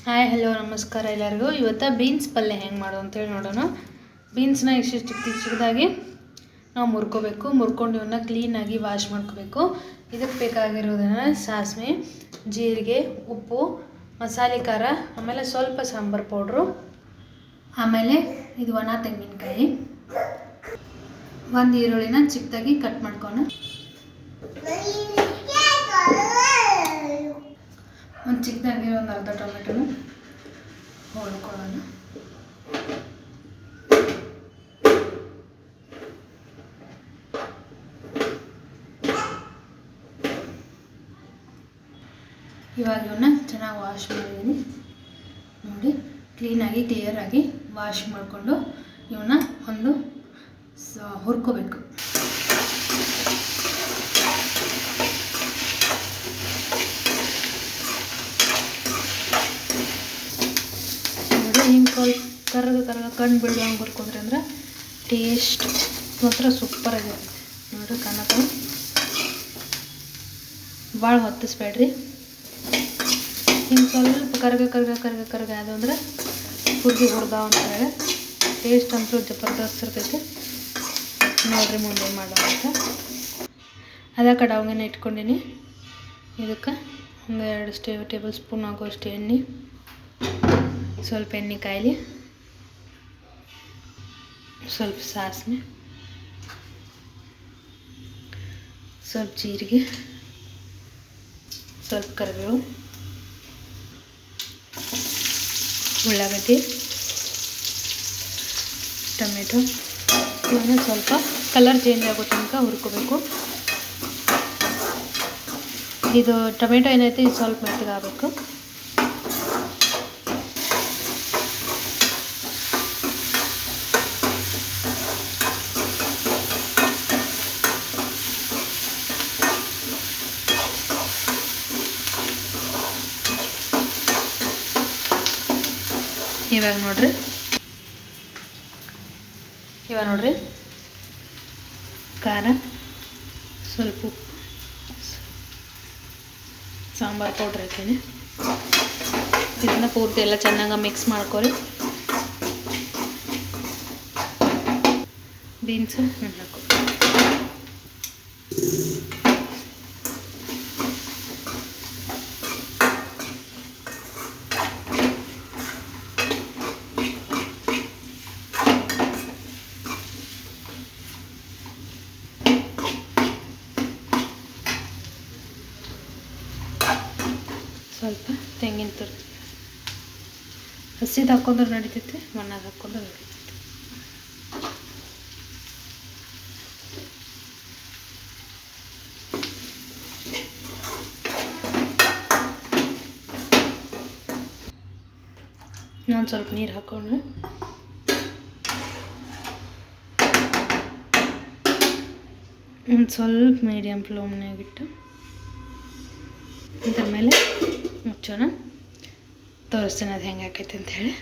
Hi hello ನಮಸ್ಕಾರ ಎಲ್ಲರಿಗೂ. ಇವತ್ತು ಬೀನ್ಸ್ ಪಲ್ಯ ಹೆಂಗೆ ಮಾಡೋದು ಅಂತೇಳಿ ನೋಡೋಣ. ಬೀನ್ಸ್ನ ಇಷ್ಟು ಚಿಕ್ಕದಾಗಿ ನಾವು ಮುರ್ಕೊಂಡು ಇವನ್ನ ಕ್ಲೀನಾಗಿ ವಾಶ್ ಮಾಡ್ಕೋಬೇಕು. ಇದಕ್ಕೆ ಬೇಕಾಗಿರೋದನ್ನು ಸಾಸಿವೆ, ಜೀರಿಗೆ, ಉಪ್ಪು, ಮಸಾಲೆ ಖಾರ, ಆಮೇಲೆ ಸ್ವಲ್ಪ ಸಾಂಬಾರು ಪೌಡ್ರು, ಆಮೇಲೆ ಇದು ಒಣ ತೆಂಗಿನಕಾಯಿ, ಒಂದು ಈರುಳ್ಳಿನ ಚಿಕ್ಕದಾಗಿ ಕಟ್ ಮಾಡ್ಕೊಂಡು, ಒಂದು ಚಿಕ್ಕದಾಗಿ ಒಂದು ಅರ್ಧ ಟೊಮೆಟೊನ ಹೊಡ್ಕೊಳ್ಳೋಣ. ಇವಾಗ ಇವನ್ನ ಚೆನ್ನಾಗಿ ವಾಶ್ ಮಾಡಿದ್ದೀನಿ ನೋಡಿ. ಕ್ಲಿಯರಾಗಿ ವಾಶ್ ಮಾಡಿಕೊಂಡು ಇವನ್ನ ಒಂದು ಹುರ್ಕೋಬೇಕು. ಹಿಂಗೆ ಕರ್ಗ ಕಣ್ಣು ಬಿಡ್ದಂಗೆ ಹುರ್ಕೊಂಡ್ರೆ ಅಂದ್ರೆ ಟೇಸ್ಟ್ ಮಾತ್ರ ಸೂಪರಾಗಿರುತ್ತೆ ನೋಡ್ರಿ. ಕಾಣತ್ತೆ ಭಾಳ ಹೊತ್ತಿಸ್ಬೇಡ್ರಿ. ಹಿಂಗೆ ಸ್ವಲ್ಪ ಕರ್ಗ ಅದು ಅಂದ್ರೆ ಹುರ್ದಾವ ಅಂತ ಹೇಳಿ ಟೇಸ್ಟ್ ಅಂತೂ ಜಬರ್ದಸ್ತ್ ಇರ್ತೈತಿ. ನೋಡ್ರಿ ಮುಂದೆ ಮಾಡೋಣ ಅಂತ ಅದ ಕಡಾವನ್ನ ಇಟ್ಕೊಂಡೀನಿ. ಇದಕ್ಕೆ ಒಂದು 2 ಟೇಬಲ್ ಸ್ಪೂನ್ ಆಗೋಷ್ಟು ಎಣ್ಣೆ, ಸ್ವಲ್ಪ ಎಣ್ಣೆ ಕಾಯಿಲಿ, ಸ್ವಲ್ಪ ಸಾಸಿವೆ, ಸ್ವಲ್ಪ ಜೀರಿಗೆ, ಸ್ವಲ್ಪ ಕರಿಬೇವು, ಉಳ್ಳಾಗಡ್ಡಿ, ಟೊಮೆಟೊ ಇವನ್ನ ಸ್ವಲ್ಪ ಕಲರ್ ಚೇಂಜ್ ಆಗೋ ತನಕ ಹುರ್ಕೋಬೇಕು. ಇದು ಟೊಮೆಟೊ ಏನೈತಿ ಇದು ಸ್ವಲ್ಪ ಮೆತ್ತಗಾಗಬೇಕು. ಇವಾಗ ನೋಡ್ರಿ ಖಾರ, ಸ್ವಲ್ಪ ಉಪ್ಪು, ಸಾಂಬಾರು ಪೌಡ್ರ್ ಹಾಕೀನಿ. ಇದನ್ನ ಪೂರ್ತಿ ಎಲ್ಲ ಚೆನ್ನಾಗಿ ಮಿಕ್ಸ್ ಮಾಡ್ಕೊರಿ. ಬೀನ್ಸು ಹಾಕೋ, ಸ್ವಲ್ಪ ತೆಂಗಿನ ತುರಿ ಹಸಿದು ಹಾಕೊಂಡ್ರೆ ನಡಿತೈತಿ, ಮಣ್ಣಾಗ ಹಾಕೊಂಡ್ರೆ ನಡಿತೈತಿ. ನಾನು ಸ್ವಲ್ಪ ನೀರು ಹಾಕೊಂಡ್ರೆ ಒಂದು ಸ್ವಲ್ಪ ಮೀಡಿಯಮ್ ಫ್ಲೇಮ್ನಾಗಿಟ್ಟು ಇದ್ರ ಮೇಲೆ ಮುಚ್ಚೋಣ. ತೋರಿಸ್ತೀನಿ ಅದು ಹೆಂಗೆ ಆಕೈತೆ ಅಂಥೇಳಿ.